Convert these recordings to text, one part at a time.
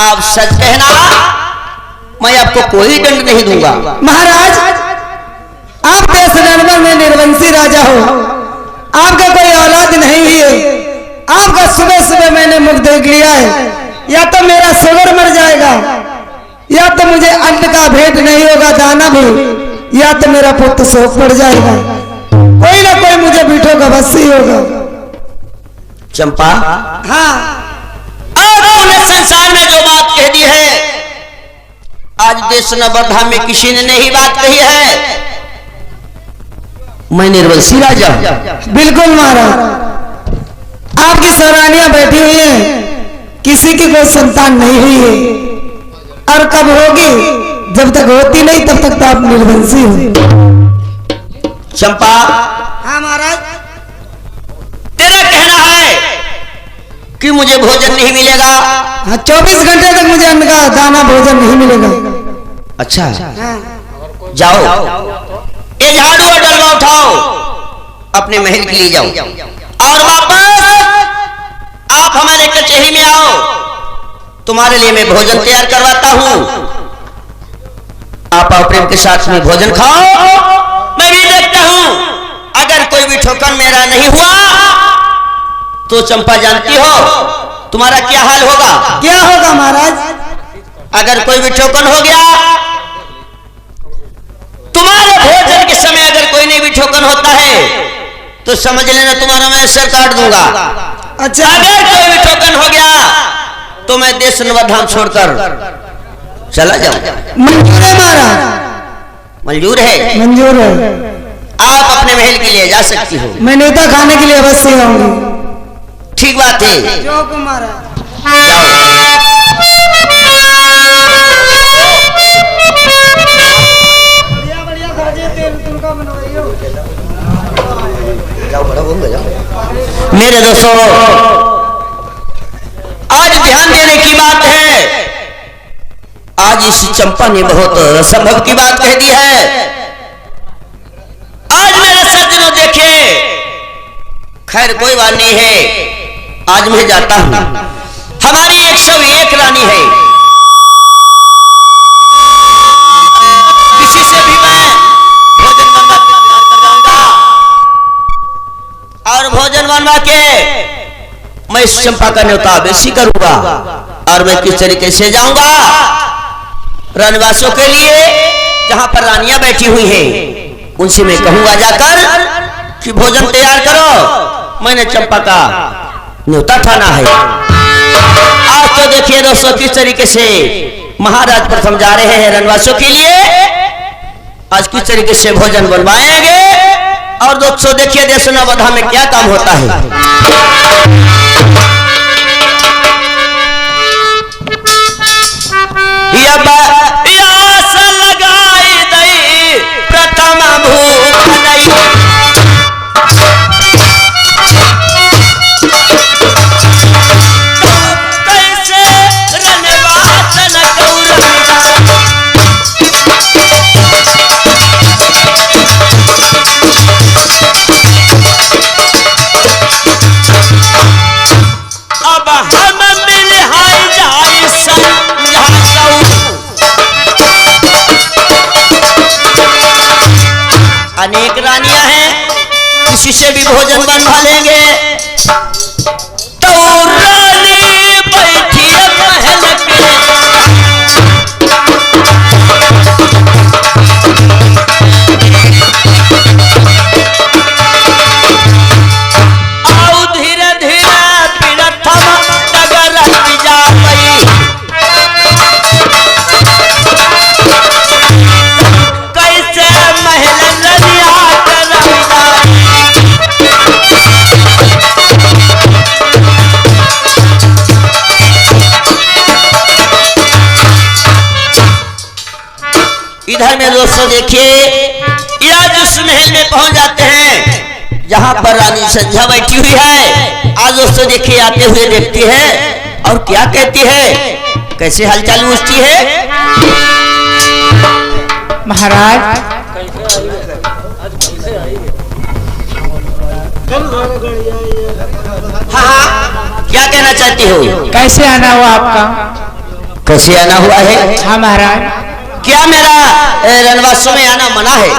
आप सच कहना, मैं आपको कोई दंड नहीं दूंगा। महाराज, आप देश नर्मल में निर्वंशी राजा हो, आपका कोई औलाद नहीं है। आपका सुबह सुबह मैंने मुख देख लिया है। या तो मेरा सुगर मर जाएगा, या तो मुझे अन्न का भेंट नहीं होगा दाना भी, या तो मेरा पुत्र शोक पड़ जाएगा। कोई ना कोई मुझे बीठो का बस ही होगा। चंपा, हाँ, आज तूने संसार में जो बात कह दी है, आज देश नवधा में किसी ने नहीं बात कही है। मैं निर्वंशी राजा। बिल्कुल महाराज, आपकी सराहनियां बैठी हुई हैं, किसी की कोई संतान नहीं हुई है, और कब होगी? जब तक होती नहीं तब तक तो आप निर्वंशी हो। चंपा, हाँ महाराज, तेरा कहना है कि मुझे भोजन नहीं मिलेगा। हाँ, 24 घंटे तक मुझे अन्न का दाना भोजन नहीं मिलेगा। अच्छा, हाँ। जाओ, ये झाड़ू और डलवा उठाओ, अपने महल के लिए जाओ, और वापस आप हमारे कचहरी में आओ। तुम्हारे लिए मैं भोजन तैयार करवाता हूँ। आप आओ, प्रेम के साथ में भोजन खाओ। मैं भी देखता हूँ, अगर कोई भी ठोकर मेरा नहीं हुआ तो चंपा जानती हो तुम्हारा क्या हाल होगा। क्या होगा महाराज? अगर कोई भी ठोकर हो गया, तुम्हारे भोजन के समय अगर कोई नहीं भी ठोकर होता है तो समझ लेना तुम्हारा मैं सर काट दूंगा। अच्छा, अगर कोई भी ठोकर हो गया तो मैं देश नवधाम छोड़कर चला जाऊंगा। मंजूर है महाराज? मंजूर है? मंजूर है। आप अपने महल के लिए जा सकती हो। मैं नेता खाने के लिए अवश्य आऊंगी। ठीक बात है, जो महाराज। मेरे दोस्तों, आज ध्यान देने की बात है। आज इस चंपा ने बहुत असंभव की बात कह दी है। आज मेरे सज्जनों देखे, खैर कोई बात नहीं है, आज मैं जाता हूं। हमारी 101 रानी है, किसी से भी मैं भोजन बनवा के तैयार करवाऊंगा, और भोजन बनवा के मैं इस चंपा का न्योता बेसी करूंगा। और मैं किस तरीके से जाऊंगा रनवासों के लिए, जहां पर रानियां बैठी हुई हैं, उनसे मैं कहूंगा जाकर कि भोजन तैयार करो, मैंने चंपा का न्योता ठाना है। आज तो देखिए दोस्तों, किस तरीके से महाराज प्रथम जा रहे हैं रनवासों के लिए। आज किस तरीके से भोजन बनवाएंगे, और दोस्तों देखिए देश नवधा में क्या काम होता है। प्यास लगाई दई प्रथम भूख नहीं, कैसे रनवासन अब हम मिल हाय जाई अनेक रानियां हैं, किसी से भी भोजन बनवा लेंगे। तो रानी बैठी महल के, आओ धीरे धीरे प्रथम डगर जा गई, कैसे महल रनिया इधर में दोस्तों देखिए, आज उस महल में पहुंच जाते हैं जहां पर रानी संध्या बैठी हुई है। आज दोस्तों देखिए, आते हुए देखती है और क्या कहती है, कैसे हालचाल पूछती है। महाराज, हाँ हाँ, क्या कहना चाहती हो? कैसे आना हुआ आपका? कैसे आना हुआ है? हाँ महाराज। क्या मेरा रणवासों में आना मना है?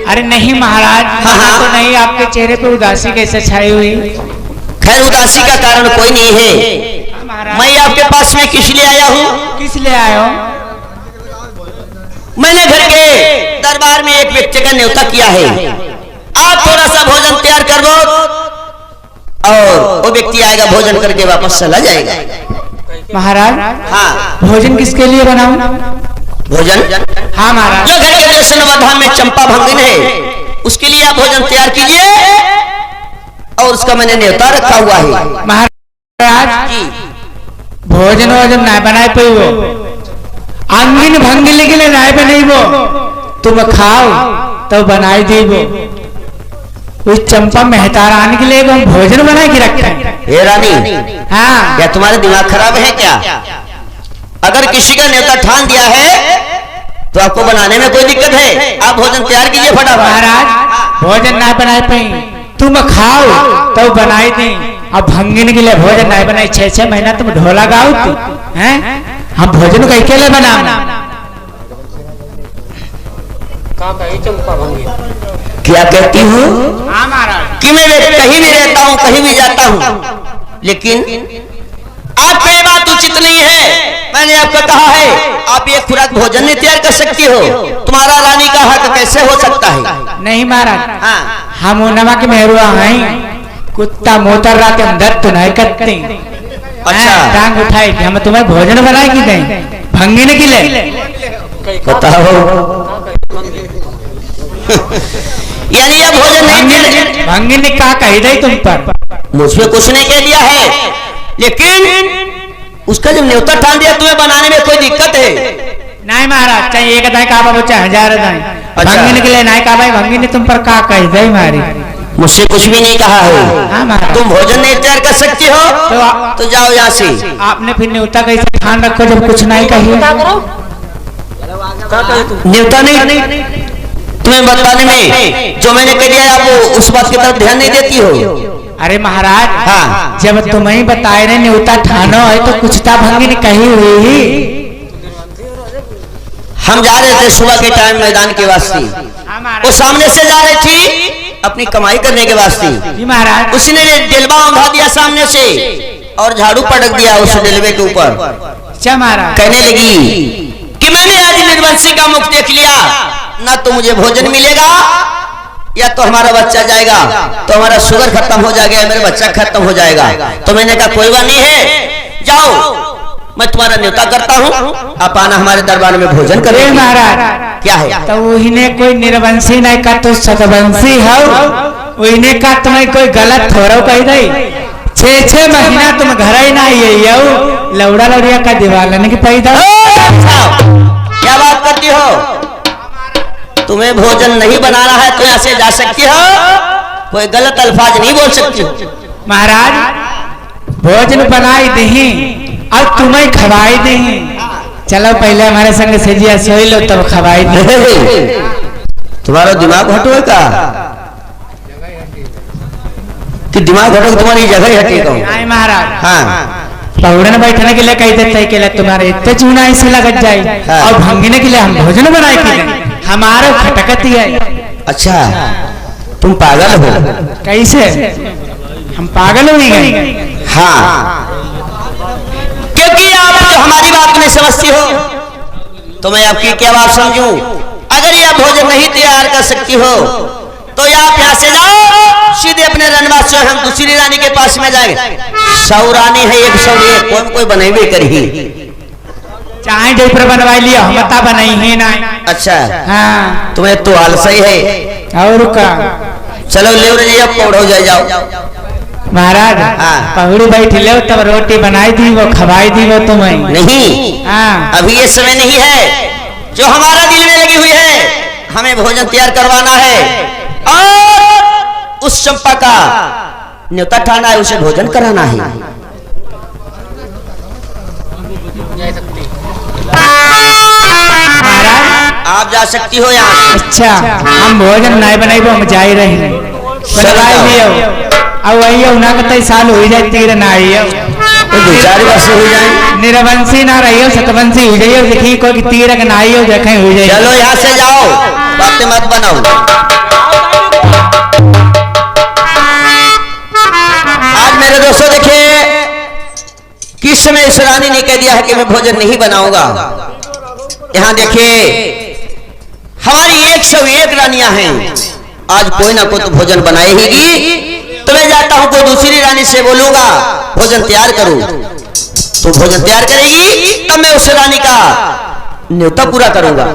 अरे नहीं महाराज, मना तो नहीं, आपके चेहरे पे उदासी कैसे छाई हुई? खैर उदासी का कारण कोई नहीं है। मैं आपके पास में किस लिए आया हूँ? किस लिए आए हो? मैंने घर के दरबार में एक व्यक्ति का न्योता किया है। आप थोड़ा सा भोजन तैयार कर दो और वो व्यक्ति आएगा, भोजन करके वापस चला जाएगा। महाराज हाँ। भोजन किसके लिए बनाऊं? भोजन? हाँ महाराज। जो घर के वैष्णवधाम में चंपा भंगिन है उसके लिए आप भोजन तैयार कीजिए और उसका मैंने न्योता रखा हुआ है। महाराज जी भोजन वोजन ना बनाए पी वो अंगिन भंगिल के लिए ना बनाई वो, तुम खाओ तो बनाई दी वो। उस चंपा मेहता रानी के लिए हम भोजन बना के रखते हैं। हे रानी, हाँ क्या तुम्हारा दिमाग खराब है क्या? अगर किसी का न्योता ठान दिया है तो आपको बनाने में कोई दिक्कत है? आप भोजन तैयार कीजिए फटाफट। महाराज भोजन ना बनाए पाई, तुम खाओ तो बनाई दी। अब भंगिन के लिए भोजन ना बनाई, 6-6 महीना तुम ढोला गाओ हैं, हम भोजन कई के लिए बनाओ? क्या कहती हूँ? हाँ महाराज। कि मैं कहीं भी रहता हूँ, कहीं भी जाता हूँ, लेकिन आपको ये बात उचित नहीं है। मैंने आपको कहा है आप ये खुराक भोजन नहीं तैयार कर सकती हो, तुम्हारा रानी का हक कैसे हो सकता है? नहीं महाराज, हाँ। हम उनमा के मेहरुआ हैं, कुत्ता मोतर रात अंदर तो नहीं करते। अच्छा। टांग उठाए कि हम तुम्हें भोजन बनाए कि नहीं भंगिन के लिए? बताओ। यानी ये भोजन नहीं भंगिन ने क्या कही दई तुम पर? मुझे कुछ नहीं कह दिया है, लेकिन उसका जब न्योता ठान दिया तुम्हें बनाने में कोई दिक्कत है? नहीं महाराज, चाहे एक दाई का बच्चा 1000 दाई। अच्छा। भंगिन के लिए नहीं कहा भाई, भंगिन ने तुम पर क्या कही दई मारी? मुझसे कुछ भी नहीं कहा है। हाँ महाराज। तुम भोजन नहीं तैयार कर सकती हो तो जाओ यहाँ से। आपने फिर न्योता कैसे ध्यान रखो जब कुछ नहीं कही? न्योता नहीं तुम्हें बताने में जो मैंने कह दिया आप उस बात की तरफ ध्यान नहीं देती हो। अरे महाराज, हाँ। जब तुम्हें बताए रहे न्योता ठानो है तो कुछ था भंगिन कही हुई। हम जा रहे थे सुबह के टाइम मैदान के वास्ते, वो सामने से जा रही थी अपनी कमाई करने के वास्ते। जी महाराज। उसने डेलबा उठा दिया सामने से और झाड़ू पटक दिया उस डेलबे के ऊपर। अच्छा महाराज। कहने लगी कि मैंने आज निर्वंशी का मुख देख लिया, ना तो मुझे भोजन मिलेगा या तो हमारा बच्चा जाएगा, तो हमारा शुगर खत्म हो जाएगा, मेरा बच्चा खत्म हो जाएगा। तो मैंने कहा कोई बात नहीं है, जाओ मैं तुम्हारा न्योता करता हूँ, आप आना हमारे दरबार में भोजन करें। महाराज क्या है? तो उन्हें कोई निर्वंशी नहीं का तो सतवंशी हो, उन्हें का तुम्हें कोई गलत थोड़ा कही दई। 6-6 महीना तुम घर ही ना ये लौड़ा लौड़िया का दीवालन की पैदा। क्या बात करती हो? तुम्हें भोजन नहीं बनाना है तो यहाँ से जा सकती हो, कोई गलत अल्फाज नहीं बोल सकती हो। महाराज भोजन बनाई दही और तुम्हें खवाई दही। चलो पहले हमारे संग से जिया सोई लो तब खवाई दे। तुम्हारा दिमाग हटो का कि दिमाग हटो तुम्हारी जगह ही हटेगा? नहीं महाराज। हाँ। पौड़न बैठने के लिए कही देते के लिए तुम्हारे इतने चूना ऐसे लगत जाए। हाँ। और भंगिने के लिए हम भोजन बनाए की हमारे खटकती है। अच्छा तुम पागल हो? कैसे हम पागल हो गए? हाँ, क्योंकि आप जो हमारी बात नहीं समझती हो तो मैं आपकी क्या बात समझूं? अगर यह भोजन नहीं तैयार कर सकती हो तो आप यहाँ से जाओ सीधे अपने रणवास से, हम दूसरी रानी के पास में जाएंगे। 100 रानी है, 101 कौन कोई बनेबे करी। चाहे जो पर बनवाई लिया हम ता बनाई है ना। अच्छा हाँ। तुम्हें तो आलस ही है। और का चलो ले रही पौड़ हो जाओ। महाराज हाँ। पहुड़ी बैठी ले तब रोटी बनाई दी वो खवाई दी वो तुम्हें नहीं। हाँ। अभी ये समय नहीं है, जो हमारा दिल में लगी हुई है हमें भोजन तैयार करवाना है और उस चंपा का न्योता ठाना है, उसे भोजन कराना है। आप जा सकती हो यहाँ। अच्छा हम भोजन नहीं बनाई वो हम जा ही रहे हैं। बनवाई लियो अब वही उना का साल हो जाए तीर ना आई। दो चार वर्ष हो जाए। निरवंशी ना रहियो सतवंशी हो जाइयो, देखी कोई तीरक ना आइयो देखे हो जाइए। चलो यहाँ से जाओ, बातें मत बनाओ। आज मेरे दोस्तों देखिए, किस समय इस रानी ने कह दिया है कि मैं भोजन नहीं बनाऊंगा। यहाँ देखिए, हमारी 101 रानियां हैं, आज कोई ना कोई तो भोजन बनाएगी। तो मैं जाता हूं, कोई दूसरी रानी से बोलूंगा भोजन तैयार करो, तो भोजन तैयार करेगी, तब मैं उस रानी का न्योता पूरा करूंगा।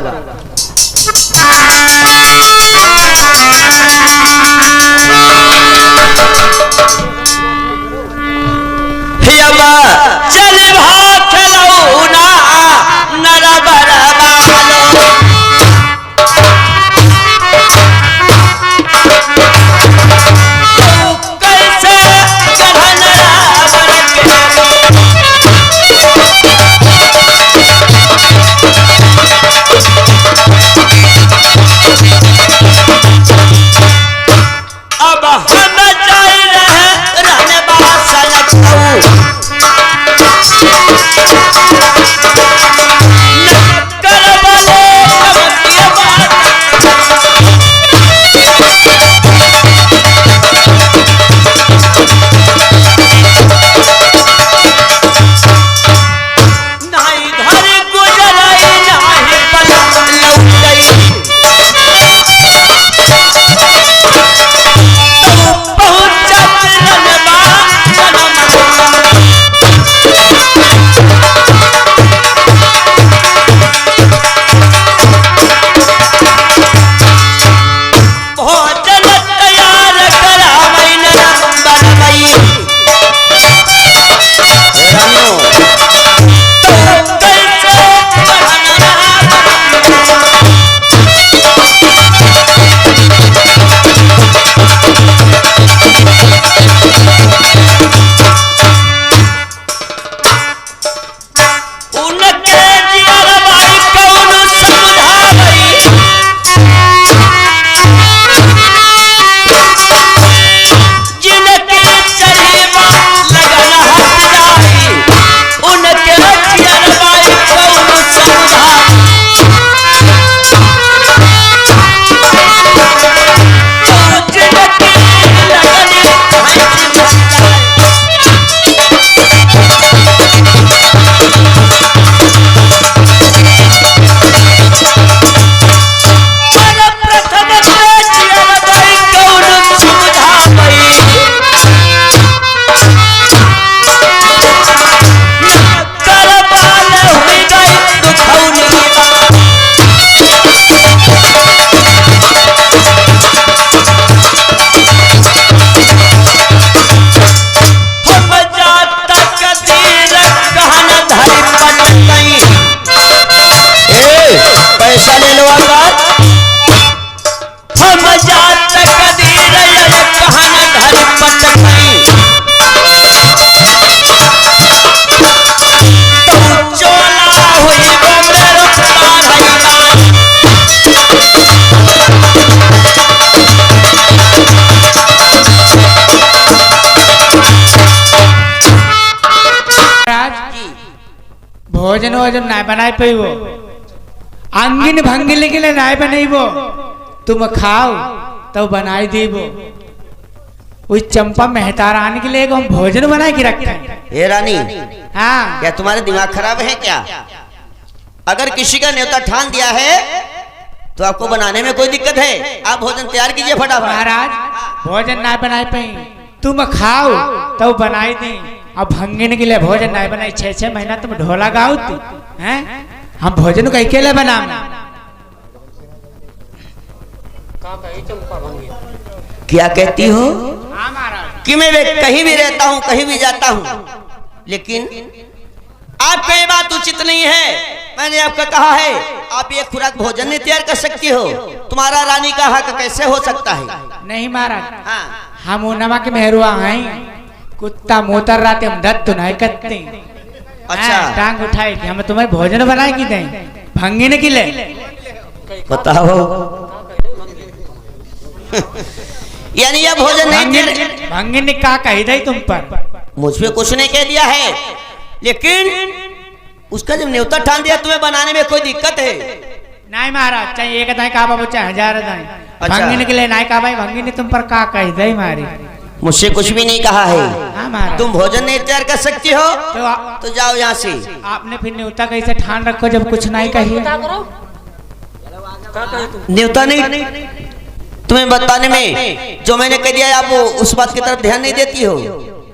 चल भाग खिलौना नरा बरबालो, कैसे अब हम जाए रहने बासन भोजन वोजन ना बनाए पैबो, अंगिन भंगिल के लिए ना बनैबो, तुम खाओ तो बनाई देबो। उस चंपा मेहता रानी के लिए हम भोजन बना के रखे। हे रानी, हाँ क्या तुम्हारे दिमाग खराब है क्या? अगर किसी का न्योता ठान दिया है तो आपको बनाने में कोई दिक्कत है? आप भोजन तैयार कीजिए फटाफट। महाराज भोजन ना बनाए पाई, तुम खाओ तो बनाई दी। अब भंगिन के लिए भोजन ना बनाई, 6-6 महीना तुम ढोला गाओ हैं, हम भोजन को अकेले बना। क्या कहती हो कि मैं कहीं भी रहता हूं, कहीं भी जाता हूं, लेकिन आपको ये बात उचित नहीं है। मैंने आपको कहा है आप ये खुराक भोजन नहीं तैयार कर सकती हो, तुम्हारा रानी का हक कैसे हो सकता है? नहीं महाराज, हाँ। हम उनमा के मेहरुआ हैं, कुत्ता मोतर रात हम दत्त तो नहीं करते। अच्छा, टांग उठाए कि हम तुम्हें भोजन बनाए कि नहीं, भंगिन के लिए बताओ। यानी यह भोजन नहीं, भंगिन ने क्या कही दे तुम पर? मुझ पे कुछ नहीं कह दिया है, लेकिन उसका जब न्योता ठान दिया तुम्हें बनाने में कोई दिक्कत है? नहीं महाराज, चाहे एक दाई का बाबू चाहे हजार दाई अच्छा। भंगी निकले नहीं का भाई भंगी ने तुम पर का कह दे मारी। मुझसे कुछ भी नहीं कहा है। हाँ महाराज। तुम भोजन नहीं तैयार कर सकती हो तो जाओ यहाँ से। आपने फिर न्योता कैसे ठान रखो जब कुछ नहीं कही? न्योता नहीं तुम्हें बताने में जो मैंने कह दिया, आप उस बात की तरफ ध्यान नहीं देती हो।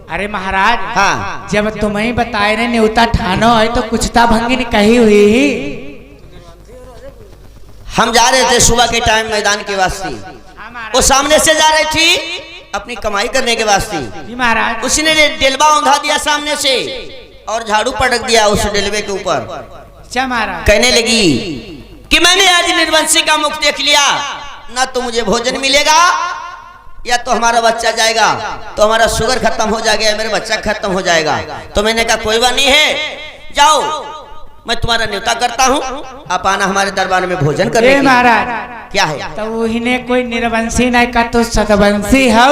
अरे महाराज, हाँ, जब तुम्हें बताए रहे न्योता ठानो है तो कुछ था भंगी ने कही हुई। हम जा रहे थे सुबह के टाइम मैदान के वास्ते, वो सामने से जा रही थी अपनी कमाई करने के वास्ते। जी महाराज। उसने डेलबा उंधा दिया सामने से और झाड़ू पटक दिया उस डेलबे के ऊपर। अच्छा महाराज। कहने लगी कि मैंने आज निर्वंशी का मुख देख लिया, ना तो मुझे भोजन मिलेगा या तो हमारा बच्चा जाएगा, तो हमारा शुगर खत्म हो जाएगा, मेरा बच्चा खत्म हो जाएगा। तो मैंने कहा कोई बात नहीं है, जाओ मैं तुम्हारा न्योता करता हूँ, आप आना हमारे दरबार में भोजन करने के लिए। महाराज क्या है? तो उन्हें कोई निर्वंशी नहीं का तो सतवंशी हो,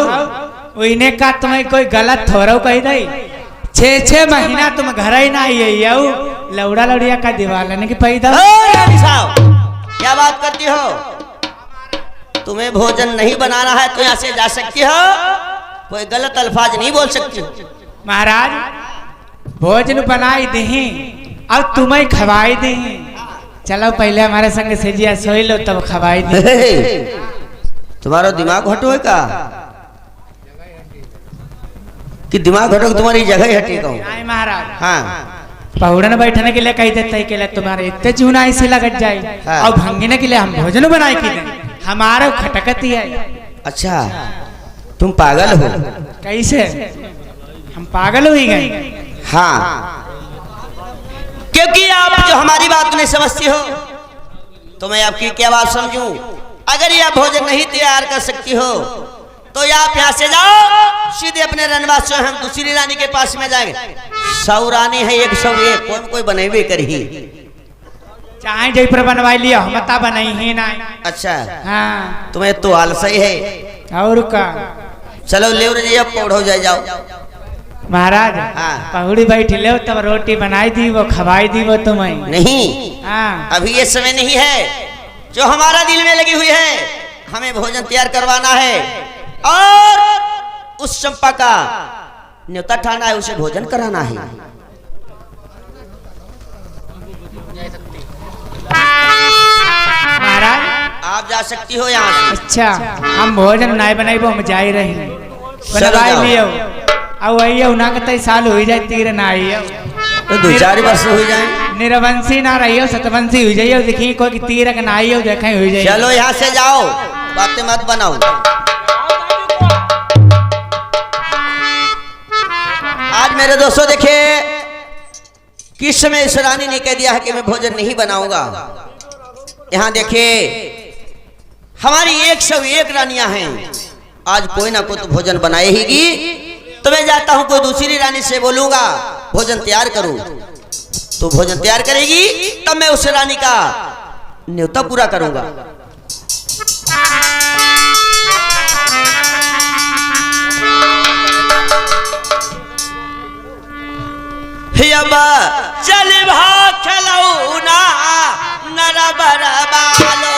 उन्हें का तुम्हें कोई गलत थोड़ा कही दे। 6 महीना तुम घर ही ना आई हो, लौड़ा लौड़िया का दीवार लेने की पैदा। क्या बात करती हो? तुम्हें भोजन नहीं बनाना है तो यहाँ से जा सकती हो, कोई गलत अल्फाज नहीं बोल सकती हो। महाराज भोजन बनाई दही और तुम्हें खवाई दही। चलो पहले हमारे संग सेजिया सोई लो तब खवाई दे। तुम्हारा दिमाग हटो है का कि दिमाग हटो तुम्हारी जगह ही हटेगा? नहीं महाराज। हाँ, पहुड़न बैठने के लिए कही देते के लिए तुम्हारे इतने चूना ऐसे लगत जाए। हाँ। और भंगीने के लिए हम भोजन बनाए की हमारा खटकती है। अच्छा तुम पागल हो? कैसे हम पागल हुई गए? हाँ, क्योंकि आप जो हमारी बात नहीं समझती हो तो मैं आपकी क्या बात समझूं? अगर ये आप भोजन नहीं तैयार कर सकती हो तो आप यहाँ से जाओ सीधे अपने रनवास से, हम दूसरी रानी के पास में जाएंगे। 100 रानी है, 101 कौन कोई बनेबे करी। चाहे जय पर बनवाई लिया हम ता बनाई ही ना। अच्छा हाँ तुम्हें तो आलसी है। और का चलो ले रही पौड़ जाए जाओ। महाराज हाँ। पहुड़ी बैठी ले तब रोटी बनाई दी वो खवाई दी वो तुम्हें। नहीं, हाँ अभी ये समय नहीं है, जो हमारा दिल में लगी हुई है हमें भोजन तैयार करवाना है और उस चंपा का न्योता ठाना है, उसे भोजन कराना है। महाराज आप जा सकती हो यहाँ से। अच्छा हम भोजन नहीं बनाई वो हम जा ही रहे हैं। चलो बनवाई जाओ। लियो अब वही ना कतई साल हो जाए तीर ना आई तो 2-4 वर्ष हो जाए। निरवंशी ना रही हो सतवंशी हो जाइए। देखिए कोई तीरक ना आई हो देखे हो जाए। चलो यहाँ से जाओ, बातें मत बनाओ। आज मेरे दोस्तों देखे किस समय इस रानी ने कह दिया है कि मैं भोजन नहीं बनाऊंगा। यहाँ देखे हमारी 101 रानियां हैं, आज कोई ना कोई तो भोजन बनाएगी। तो मैं जाता हूं कोई दूसरी रानी से बोलूंगा भोजन तैयार करूं, तो भोजन तैयार करेगी तब मैं उस रानी का न्योता पूरा करूंगा। चल भाग खलौना नरा बरबालो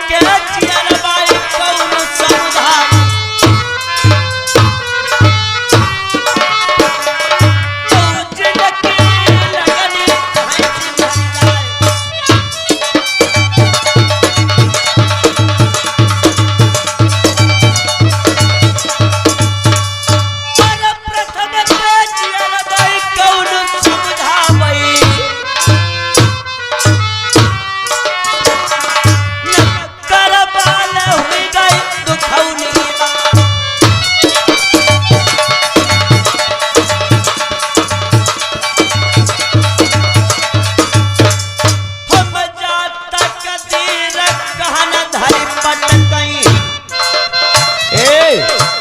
के जियरबाई कौन समझा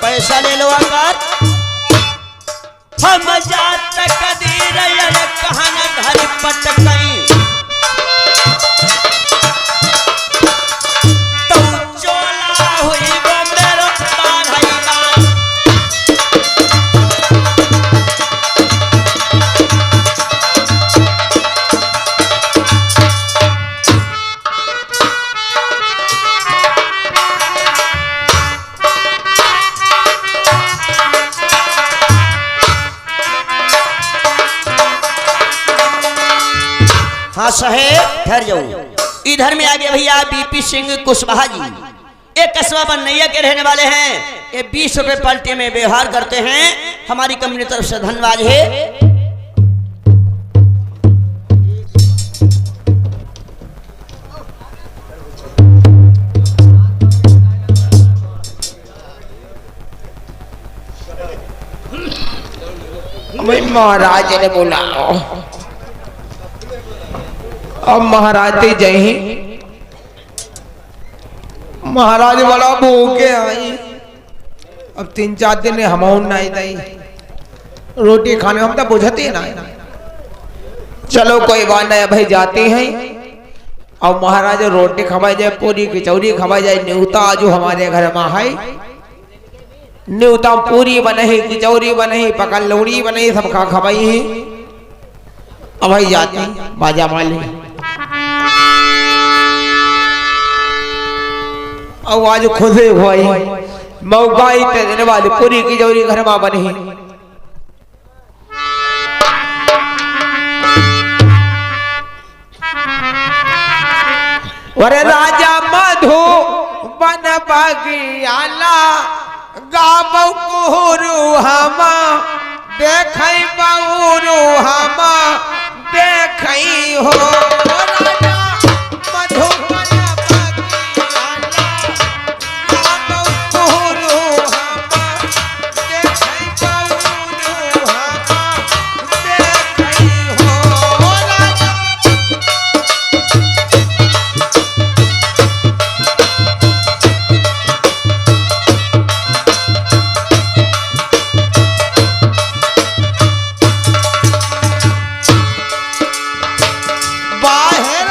पैसा ले लो आकर हम जात कदीर कहन धर पटकई तो चोला हुई गो मेरो बाधैला हाँ साहेब ठहर जाओ। इधर में आगे भैया बीपी सिंह कुशवाहा जी एक कस्बा बनैया के रहने वाले हैं। ये 20 रुपए पलटे में व्यवहार करते हैं। हमारी कंपनी तरफ से धन्यवाद है। महाराज ने बोला अब महाराज ते जय ही महाराज बड़ा भूखे आई। अब 3-4 दिन हम नहीं दई रोटी खाने हम तो बुझते ना। चलो कोई बात नहीं भाई जाते हैं। अब महाराज रोटी खवाई जाए पूरी कचौरी खवाई जाए न्यूता जो हमारे घर में है न्यूता पूरी बने कचौरी बने पकड़ लौड़ी बने सब खा खवाई है। अब भाई जाते बाजा माली आज खुद भाई मौगाई देने वाली पूरी की जौरी घर में बनी। वरे राजा मधु बन बगियाला गाबो कुहरु हमा देखई बहुरु हमा देखई हो राजा मधु बाहर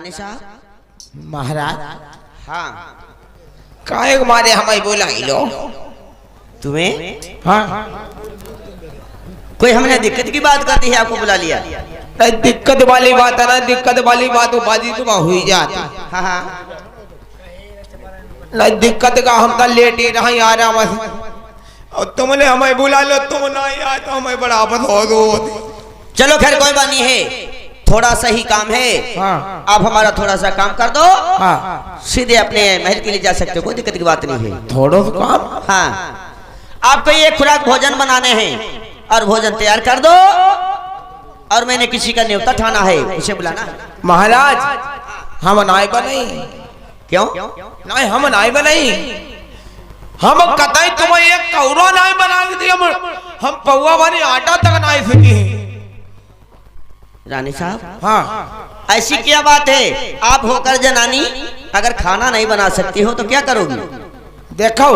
रानी साहब। महाराज हाँ काहे मारे हमें बोला लो तुम्हें हाँ कोई हमने दिक्कत की बात कर दी है आपको बुला लिया? नहीं दिक्कत वाली बात है ना, दिक्कत वाली बात तो बाजी तो हुई जाती। हाँ हाँ नहीं दिक्कत का हम तो लेट ही रहा यार और तुमने हमें बुला लो, तुम ना आया तो हमें बड़ा आफत हो दो। चलो खैर कोई बात नहीं है, थोड़ा सा ही काम है। हाँ। आप हमारा थोड़ा सा काम कर दो, हाँ। सीधे अपने महल के लिए जा सकते हो, कोई दिक्कत की बात नहीं है। थोड़ा सा काम हाँ आपको ये खुराक भोजन बनाने हैं और भोजन तैयार कर दो, और मैंने किसी का न्योता ठाना है, उसे बुलाना है। महाराज हम नाय बनाई क्यों? नहीं हम नाय बनाई, हम कतई तुम्हें एक कौरा नाय बना दी। हम पौवा वाली आटा तक नाय सकी। रानी साहब हाँ ऐसी क्या बात है, आप होकर जनानी अगर खाना नहीं बना सकती हो तो क्या करोगी? देखो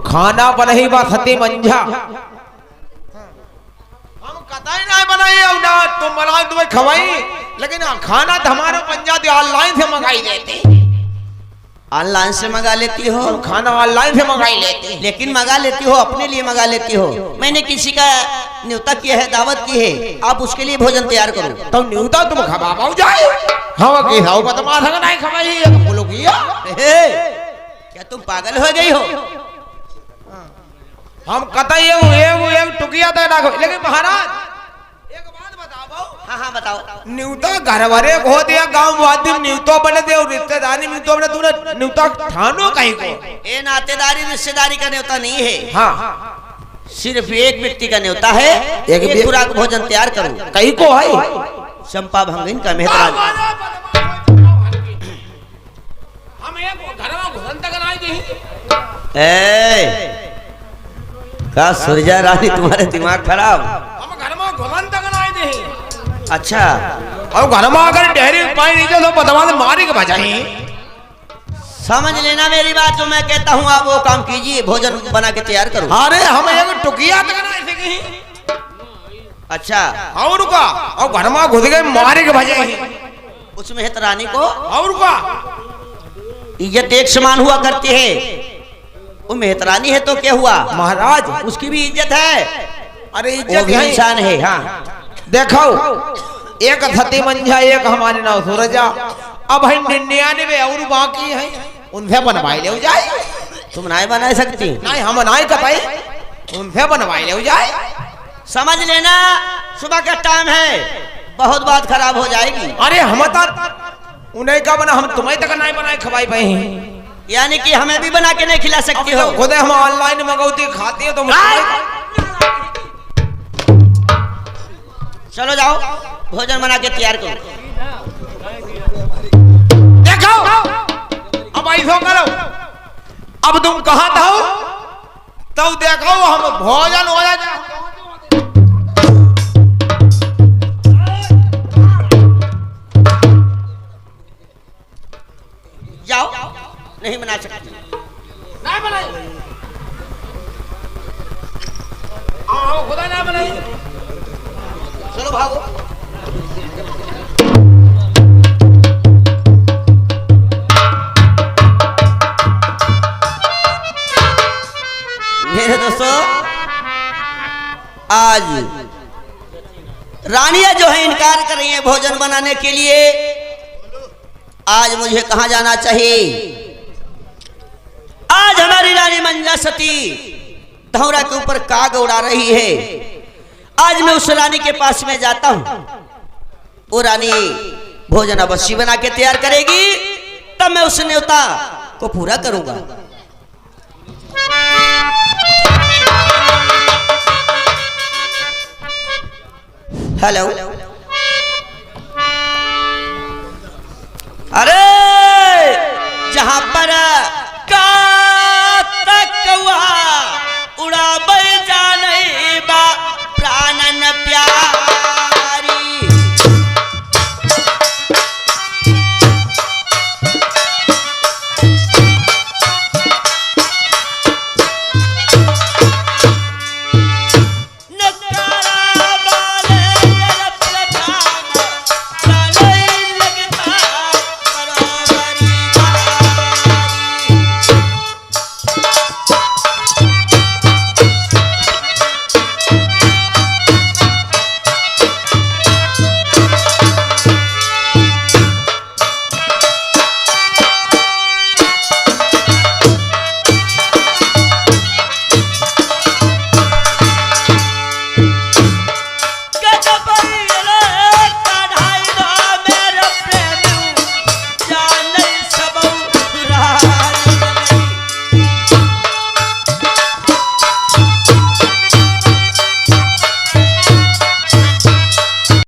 खाना बन ही बात हती मंझा, हम कतई नहीं बनाई ना तुम बनाओ तुम्हें खवाई, लेकिन खाना तो हमारे पंजाबी ऑनलाइन से मंगाई देते। ऑनलाइन से मंगा लेती हो? खाना ऑनलाइन से मंगाई लेते, लेकिन मंगा लेती हो, अपने लिए मंगा लेती हो। मैंने किसी का न्योता किया है, दावत की है, आप उसके लिए भोजन तैयार करो। तो न्योता तुम खवा जाए हम की हाउ का तुम्हारा संग नहीं खवाई बोलो किया। क्या तुम पागल हो गई हो? हम कतई एक टुकिया तक ना, लेकिन महाराज एक बात बताओ। हाँ हाँ बताओ। न्योता घर भरे हो दिया, गांव वादी न्योता बने दे, रिश्तेदारी न्योता बने, तूने न्योता ठानो कहीं को? ये नातेदारी रिश्तेदारी का न्योता नहीं है। हाँ सिर्फ एक व्यक्ति का न्योता है, एक खुराक भोजन तैयार करो। कहीं को है चंपा भंगिन का मेहतराज। हम एक घर में घुसन तक नहीं दी। का सुरजा रानी तुम्हारे दिमाग खराब? हम घर में घुसन तक नहीं दी। अच्छा और घर में अगर डेहरी पानी नीचे तो बदमाश मारी के बजाई। समझ लेना मेरी बात, जो मैं कहता हूँ आप वो काम कीजिए, भोजन बना के तैयार करो। अरे हम एक टुकिया तक नहीं सीखी। अच्छा और का और घर में घुस गए मारे के बजाई। उस मेहतरानी को और का इज्जत एक समान हुआ करती है। वो मेहतरानी है तो क्या हुआ महाराज, उसकी भी इज्जत है। अरे वो इज्जत भी है इंसान है। हाँ देखो एक सती मंझा, एक हमारे नाम सूरजा, अब है 99 और बाकी है, उनसे बनवाई ले जाए। तुम नहीं बना सकती? नहीं हम नहीं कपाई, उनसे बनवाई ले जाए। समझ लेना सुबह का टाइम है, बहुत बात खराब हो जाएगी। अरे हम तो उन्हें का बना, हम तुम्हें तक नहीं बनाए खवाई पाए। यानी कि हमें भी बना के नहीं खिला सकती हो? खुद हम ऑनलाइन मंगौती खाती है तो चलो जाओ भोजन बना के तैयार करो। देखो अब ऐसा करो, अब तुम कहाँ था तब देखो हम भोजन हो जाए। जाओ, नहीं बना सकती। नहीं बनाई, आओ खुदा ना बनाई। चलो भागो। मेरे दोस्तों आज रानियां जो है इनकार कर रही हैं भोजन बनाने के लिए। आज मुझे कहां जाना चाहिए? आज हमारी रानी मंजा सती धौरा के ऊपर काग उड़ा रही है। आज मैं उस रानी के पास में जाता हूं, वो रानी भोजन अवश्य बना के तैयार करेगी, तब मैं उस न्योता को पूरा करूंगा। हेलो